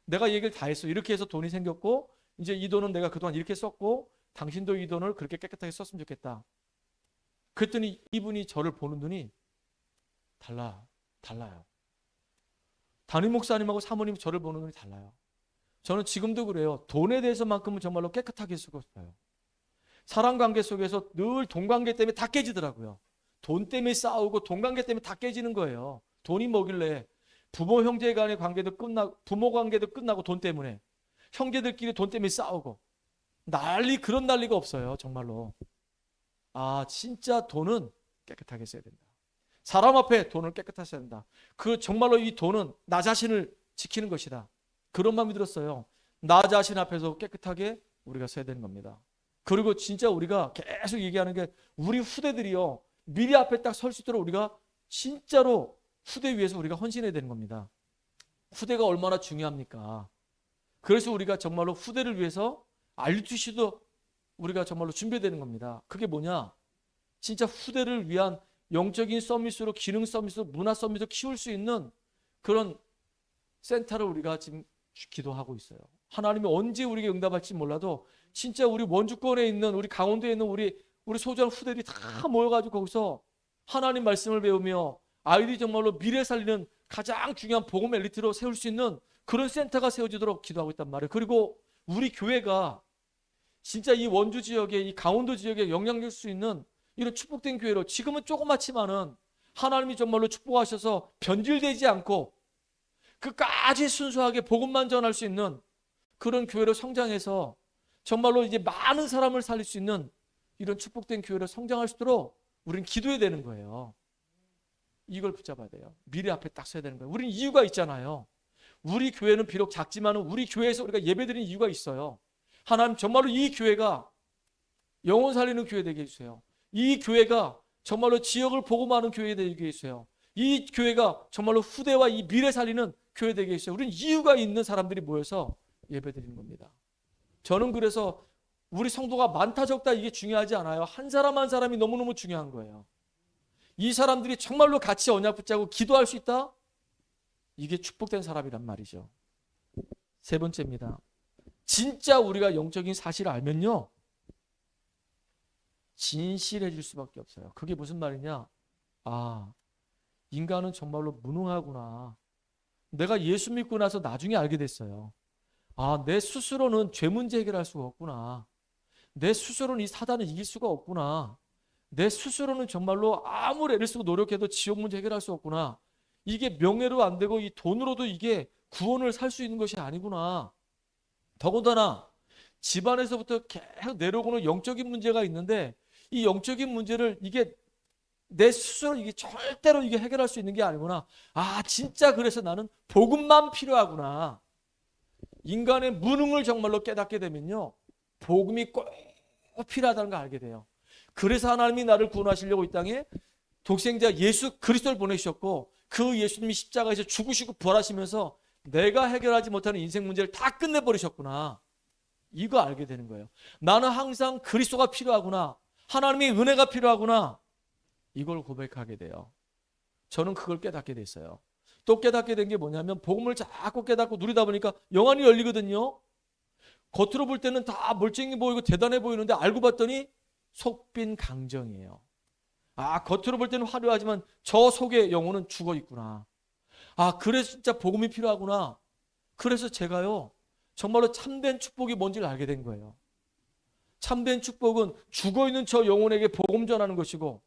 내가 얘기를 다 했어. 이렇게 해서 돈이 생겼고 이제 이 돈은 내가 그동안 이렇게 썼고 당신도 이 돈을 그렇게 깨끗하게 썼으면 좋겠다. 그랬더니 이분이 저를 보는 눈이 달라요. 담임 목사님하고 사모님이 저를 보는 눈이 달라요. 저는 지금도 그래요. 돈에 대해서만큼은 정말로 깨끗하게 쓰고 싶어요. 사람 관계 속에서 늘 돈 관계 때문에 다 깨지더라고요. 돈 때문에 싸우고 돈 관계 때문에 다 깨지는 거예요. 돈이 뭐길래 부모 형제 간의 관계도 부모 관계도 끝나고 돈 때문에 형제들끼리 돈 때문에 싸우고 그런 난리가 없어요. 정말로. 진짜 돈은 깨끗하게 써야 된다. 사람 앞에 돈을 깨끗하게 써야 된다. 정말로 이 돈은 나 자신을 지키는 것이다. 그런 마음이 들었어요. 나 자신 앞에서 깨끗하게 우리가 써야 되는 겁니다. 그리고 진짜 우리가 계속 얘기하는 게 우리 후대들이요. 미래 앞에 딱 설 수 있도록 우리가 진짜로 후대 위해서 우리가 헌신해야 되는 겁니다. 후대가 얼마나 중요합니까? 그래서 우리가 정말로 후대를 위해서 RUTC도 우리가 정말로 준비해야 되는 겁니다. 그게 뭐냐? 진짜 후대를 위한 영적인 서밋으로 기능 서밋으로 문화 서밋으로 키울 수 있는 그런 센터를 우리가 지금 기도하고 있어요. 하나님이 언제 우리에게 응답할지 몰라도 진짜 우리 원주권에 있는 우리 강원도에 있는 우리 소중한 후대들이 다 모여가지고 거기서 하나님 말씀을 배우며 아이들이 정말로 미래 살리는 가장 중요한 복음 엘리트로 세울 수 있는 그런 센터가 세워지도록 기도하고 있단 말이에요. 그리고 우리 교회가 진짜 이 원주 지역에 이 강원도 지역에 영향력 줄 수 있는 이런 축복된 교회로 지금은 조그맣지만은 하나님이 정말로 축복하셔서 변질되지 않고 끝까지 순수하게 복음만 전할 수 있는 그런 교회로 성장해서 정말로 이제 많은 사람을 살릴 수 있는 이런 축복된 교회로 성장할 수 있도록 우리는 기도해야 되는 거예요. 이걸 붙잡아야 돼요. 미래 앞에 딱 서야 되는 거예요. 우리는 이유가 있잖아요. 우리 교회는 비록 작지만 우리 교회에서 우리가 예배드리는 이유가 있어요. 하나님 정말로 이 교회가 영혼 살리는 교회 되게 해주세요. 이 교회가 정말로 지역을 복음하는 교회 되게 해주세요. 이 교회가 정말로 후대와 이 미래 살리는 교회 되게 해주세요. 우리는 이유가 있는 사람들이 모여서 예배드리는 겁니다. 저는 그래서 우리 성도가 많다 적다 이게 중요하지 않아요. 한 사람 한 사람이 너무너무 중요한 거예요. 이 사람들이 정말로 같이 언약 붙잡고 기도할 수 있다? 이게 축복된 사람이란 말이죠. 3번째입니다. 진짜 우리가 영적인 사실을 알면요. 진실해질 수밖에 없어요. 그게 무슨 말이냐? 인간은 정말로 무능하구나. 내가 예수 믿고 나서 나중에 알게 됐어요. 아, 내 스스로는 죄 문제 해결할 수가 없구나. 내 스스로는 이 사단을 이길 수가 없구나. 내 스스로는 정말로 아무리 애를 쓰고 노력해도 지옥 문제 해결할 수 없구나. 이게 명예로 안 되고 이 돈으로도 이게 구원을 살 수 있는 것이 아니구나. 더군다나 집안에서부터 계속 내려오는 영적인 문제가 있는데 이 영적인 문제를 이게 내 스스로 이게 절대로 이게 해결할 수 있는 게 아니구나. 아, 진짜 그래서 나는 복음만 필요하구나. 인간의 무능을 정말로 깨닫게 되면요, 복음이 꼭 필요하다는 걸 알게 돼요. 그래서 하나님이 나를 구원하시려고 이 땅에 독생자 예수 그리스도를 보내주셨고, 그 예수님이 십자가에서 죽으시고 부활하시면서 내가 해결하지 못하는 인생 문제를 다 끝내버리셨구나. 이거 알게 되는 거예요. 나는 항상 그리스도가 필요하구나. 하나님의 은혜가 필요하구나. 이걸 고백하게 돼요. 저는 그걸 깨닫게 됐어요. 또 깨닫게 된 게 뭐냐면, 복음을 자꾸 깨닫고 누리다 보니까 영안이 열리거든요. 겉으로 볼 때는 다 멀쩡해 보이고 대단해 보이는데 알고 봤더니 속빈 강정이에요. 아, 겉으로 볼 때는 화려하지만 저 속에 영혼은 죽어 있구나. 아, 그래서 진짜 복음이 필요하구나. 그래서 제가요, 정말로 참된 축복이 뭔지를 알게 된 거예요. 참된 축복은 죽어 있는 저 영혼에게 복음 전하는 것이고,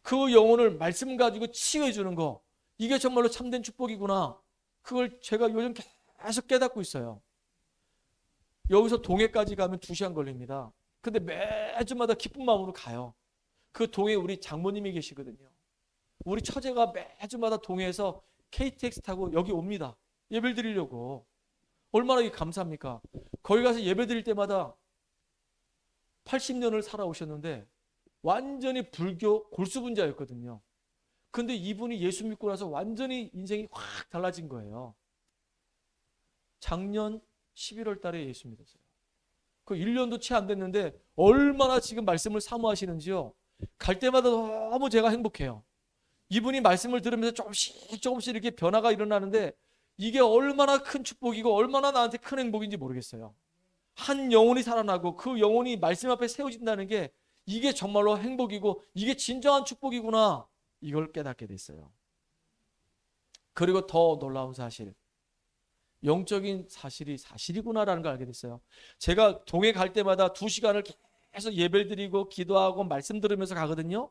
그 영혼을 말씀 가지고 치유해 주는 거, 이게 정말로 참된 축복이구나. 그걸 제가 요즘 계속 깨닫고 있어요. 여기서 동해까지 가면 2시간 걸립니다. 근데 매주마다 기쁜 마음으로 가요. 그 동해에 우리 장모님이 계시거든요. 우리 처제가 매주마다 동해에서 KTX 타고 여기 옵니다. 예배를 드리려고. 얼마나 감사합니까? 거기 가서 예배 드릴 때마다 80년을 살아오셨는데 완전히 불교 골수분자였거든요. 근데 이분이 예수 믿고 나서 완전히 인생이 확 달라진 거예요. 작년 11월 달에 예수 믿었어요. 그 1년도 채 안 됐는데 얼마나 지금 말씀을 사모하시는지요. 갈 때마다 너무 제가 행복해요. 이분이 말씀을 들으면서 조금씩 이렇게 변화가 일어나는데 이게 얼마나 큰 축복이고 얼마나 나한테 큰 행복인지 모르겠어요. 한 영혼이 살아나고 그 영혼이 말씀 앞에 세워진다는 게 이게 정말로 행복이고 이게 진정한 축복이구나. 이걸 깨닫게 됐어요. 그리고 더 놀라운 사실, 영적인 사실이 사실이구나라는 걸 알게 됐어요. 제가 동해 갈 때마다 2시간을 계속 예배를 드리고 기도하고 말씀 들으면서 가거든요.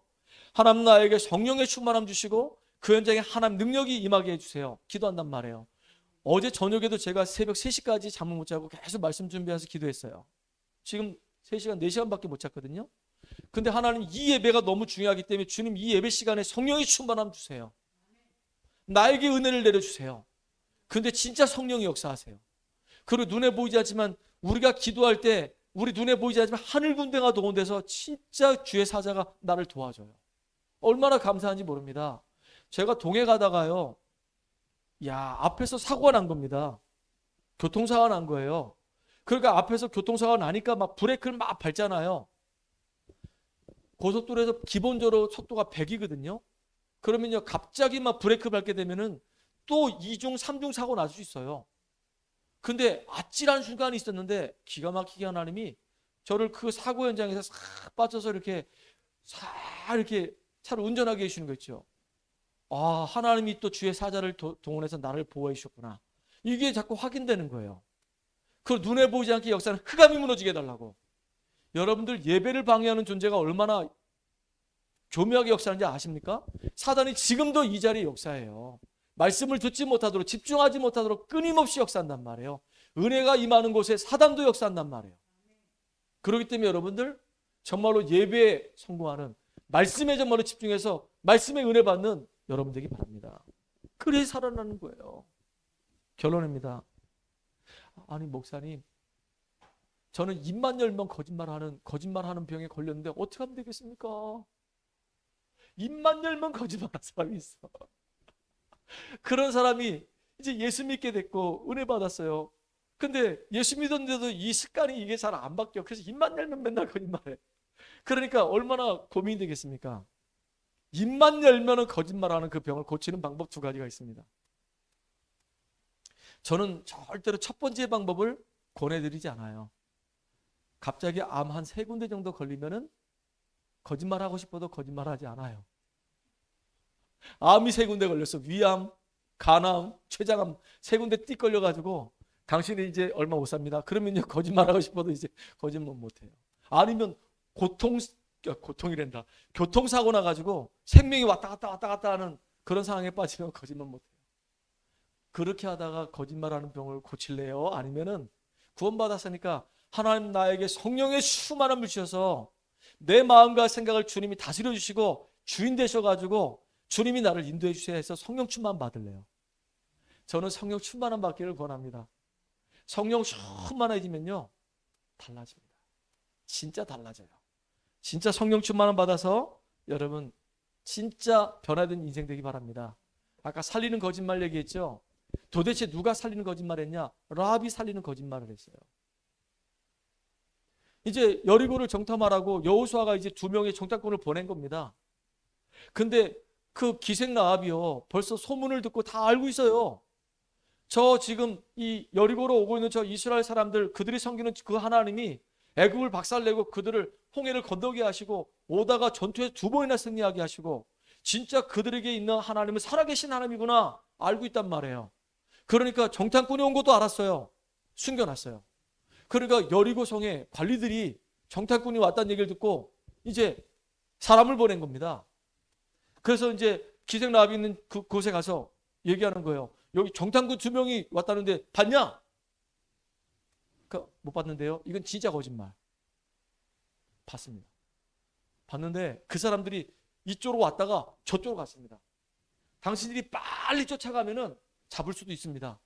하나님 나에게 성령의 충만함 주시고 그 현장에 하나님 능력이 임하게 해주세요. 기도한단 말이에요. 어제 저녁에도 제가 새벽 3시까지 잠을 못 자고 계속 말씀 준비해서 기도했어요. 지금 3시간, 4시간밖에 못 잤거든요. 근데 하나님 이 예배가 너무 중요하기 때문에 주님 이 예배 시간에 성령의 충만함 주세요. 나에게 은혜를 내려주세요. 근데 진짜 성령이 역사하세요. 그리고 눈에 보이지 않지만 우리가 기도할 때 우리 눈에 보이지 않지만 하늘 군대가 동원돼서 진짜 주의 사자가 나를 도와줘요. 얼마나 감사한지 모릅니다. 제가 동해 가다가요, 야, 앞에서 사고가 난 겁니다. 교통사고가 난 거예요. 그러니까 앞에서 교통사고가 나니까 막 브레이크를 막 밟잖아요. 고속도로에서 기본적으로 속도가 100이거든요. 그러면요, 갑자기 막 브레이크 밟게 되면은 또 2중, 3중 사고 날 수 있어요. 근데 아찔한 순간이 있었는데 기가 막히게 하나님이 저를 그 사고 현장에서 싹 빠져서 이렇게 싹 이렇게 차를 운전하게 해주시는 거 있죠. 아, 하나님이 또 주의 사자를 동원해서 나를 보호해 주셨구나. 이게 자꾸 확인되는 거예요. 그 눈에 보이지 않게 역사는 흑암이 무너지게 해달라고. 여러분들 예배를 방해하는 존재가 얼마나 교묘하게 역사하는지 아십니까? 사단이 지금도 이 자리에 역사해요. 말씀을 듣지 못하도록, 집중하지 못하도록 끊임없이 역사한단 말이에요. 은혜가 임하는 곳에 사단도 역사한단 말이에요. 그렇기 때문에 여러분들 정말로 예배에 성공하는, 말씀에 정말로 집중해서 말씀에 은혜 받는 여러분 되기 바랍니다. 그래 살아나는 거예요. 결론입니다. 아니 목사님, 저는 입만 열면 거짓말하는 병에 걸렸는데 어떻게 하면 되겠습니까? 입만 열면 거짓말하는 사람이 있어. 그런 사람이 이제 예수 믿게 됐고 은혜 받았어요. 근데 예수 믿었는데도 이 습관이 이게 잘 안 바뀌어. 그래서 입만 열면 맨날 거짓말해. 그러니까 얼마나 고민이 되겠습니까? 입만 열면 거짓말하는 그 병을 고치는 방법 2가지가 있습니다. 저는 절대로 첫 번째 방법을 권해드리지 않아요. 갑자기 암 한 3군데 정도 걸리면은 거짓말하고 싶어도 거짓말하지 않아요. 암이 3군데 걸렸어. 위암, 가나안, 최장암 세 군데 띡 걸려가지고 당신이 이제 얼마 못 삽니다. 그러면요 거짓말하고 싶어도 이제 거짓말 못해요. 아니면 고통이란다. 교통사고 나가지고 생명이 왔다 갔다 하는 그런 상황에 빠지면 거짓말 못해요. 그렇게 하다가 거짓말하는 병을 고칠래요? 아니면은 구원받았으니까 하나님 나에게 성령의 수많은 주셔서 내 마음과 생각을 주님이 다스려 주시고 주인 되셔가지고 주님이 나를 인도해 주셔야 해서 성령 충만 받을래요. 저는 성령 충만함 받기를 권합니다. 성령 충만해지면요 달라집니다. 진짜 달라져요. 진짜 성령 충만함 받아서 여러분 진짜 변화된 인생 되기 바랍니다. 아까 살리는 거짓말 얘기했죠. 도대체 누가 살리는 거짓말 했냐? 라합이 살리는 거짓말을 했어요. 이제 여리고를 정탐하라고 여호수아가 이제 2명의 정탐꾼을 보낸 겁니다. 근데 그 기생 라합이요 벌써 소문을 듣고 다 알고 있어요. 저 지금 이 여리고로 오고 있는 저 이스라엘 사람들, 그들이 섬기는 그 하나님이 애굽을 박살내고 그들을 홍해를 건너게 하시고 오다가 전투에 2번이나 승리하게 하시고 진짜 그들에게 있는 하나님은 살아계신 하나님이구나 알고 있단 말이에요. 그러니까 정탐꾼이 온 것도 알았어요. 숨겨놨어요. 그러니까 여리고 성에 관리들이 정탐꾼이 왔다는 얘기를 듣고 이제 사람을 보낸 겁니다. 그래서 이제 기생 라합이 있는 그곳에 가서 얘기하는 거예요. 여기 정탐꾼 2명이 왔다는데 봤냐? 못 봤는데요. 이건 진짜 거짓말. 봤습니다. 봤는데 그 사람들이 이쪽으로 왔다가 저쪽으로 갔습니다. 당신들이 빨리 쫓아가면은 잡을 수도 있습니다.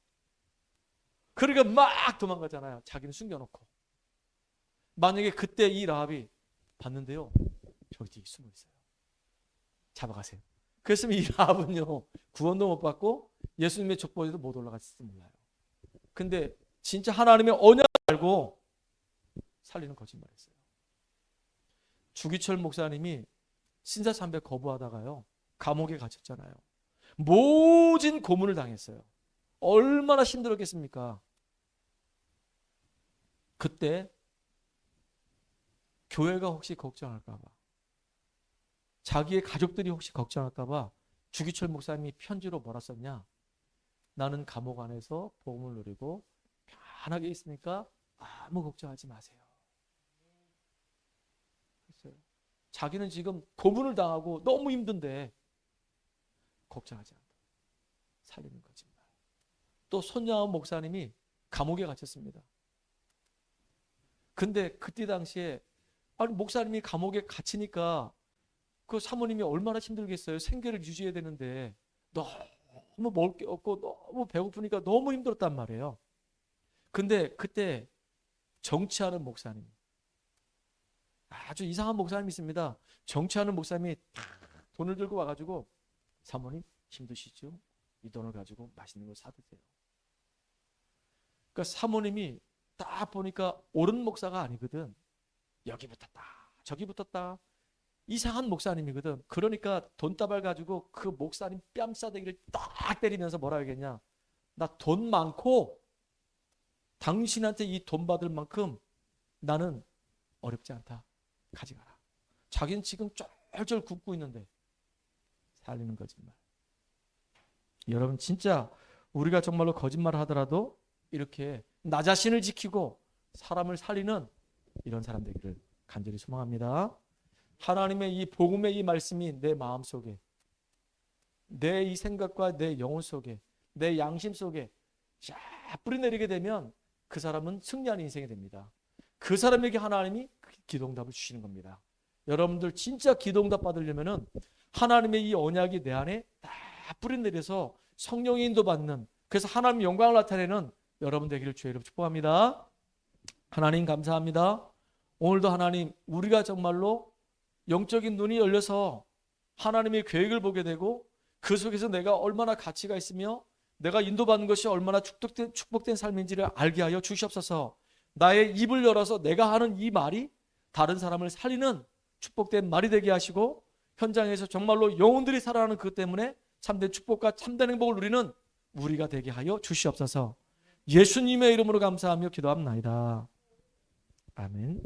그러니까 막 도망가잖아요. 자기는 숨겨놓고. 만약에 그때 이 라합이 봤는데요. 저기 뒤에 숨어 있어요. 잡아가세요. 그랬으면 이 라합은요 구원도 못 받고 예수님의 족보에도 못 올라갔을지 몰라요. 근데 진짜 하나님의 언약을 알고 살리는 거짓말했어요. 주기철 목사님이 신사 참배 거부하다가요 감옥에 갇혔잖아요. 모진 고문을 당했어요. 얼마나 힘들었겠습니까? 그때 교회가 혹시 걱정할까 봐, 자기의 가족들이 혹시 걱정할까 봐 주기철 목사님이 편지로 뭐라 썼냐? 나는 감옥 안에서 복음을 누리고 편하게 있으니까 아무 걱정하지 마세요. 그랬어요. 자기는 지금 고문을 당하고 너무 힘든데 걱정하지 않다. 살리는 거짓말. 또 손양원 목사님이 감옥에 갇혔습니다. 근데 그때 당시에 아니 목사님이 감옥에 갇히니까 그 사모님이 얼마나 힘들겠어요. 생계를 유지해야 되는데 너무 먹을 게 없고 너무 배고프니까 너무 힘들었단 말이에요. 근데 그때 정치하는 목사님, 아주 이상한 목사님이 있습니다. 정치하는 목사님이 돈을 들고 와가지고 사모님 힘드시죠? 이 돈을 가지고 맛있는 거 사드세요. 그러니까 사모님이 딱 보니까 옳은 목사가 아니거든. 여기 붙었다 저기 붙었다 이상한 목사님이거든. 그러니까 돈다발 가지고 그 목사님 뺨싸대기를 딱 때리면서 뭐라 하겠냐, 나 돈 많고 당신한테 이 돈 받을 만큼 나는 어렵지 않다, 가져가라. 자기는 지금 쩔쩔 굶고 있는데 살리는 거짓말. 여러분 진짜 우리가 정말로 거짓말을 하더라도 이렇게 나 자신을 지키고 사람을 살리는 이런 사람 되기를 간절히 소망합니다. 하나님의 이 복음의 이 말씀이 내 마음속에, 내 이 생각과 내 영혼 속에, 내 양심 속에 쫙 뿌리내리게 되면 그 사람은 승리하는 인생이 됩니다. 그 사람에게 하나님이 기도응답을 주시는 겁니다. 여러분들 진짜 기도응답 받으려면은 하나님의 이 언약이 내 안에 다 뿌리내려서 성령의 인도받는, 그래서 하나님의 영광을 나타내는 여러분 되기를 주의 이름으로 축복합니다. 하나님 감사합니다. 오늘도 하나님 우리가 정말로 영적인 눈이 열려서 하나님의 계획을 보게 되고 그 속에서 내가 얼마나 가치가 있으며 내가 인도받는 것이 얼마나 축복된 삶인지를 알게 하여 주시옵소서. 나의 입을 열어서 내가 하는 이 말이 다른 사람을 살리는 축복된 말이 되게 하시고 현장에서 정말로 영혼들이 살아나는 그것 때문에 참된 축복과 참된 행복을 누리는 우리가 되게 하여 주시옵소서. 예수님의 이름으로 감사하며 기도합나이다. 아멘.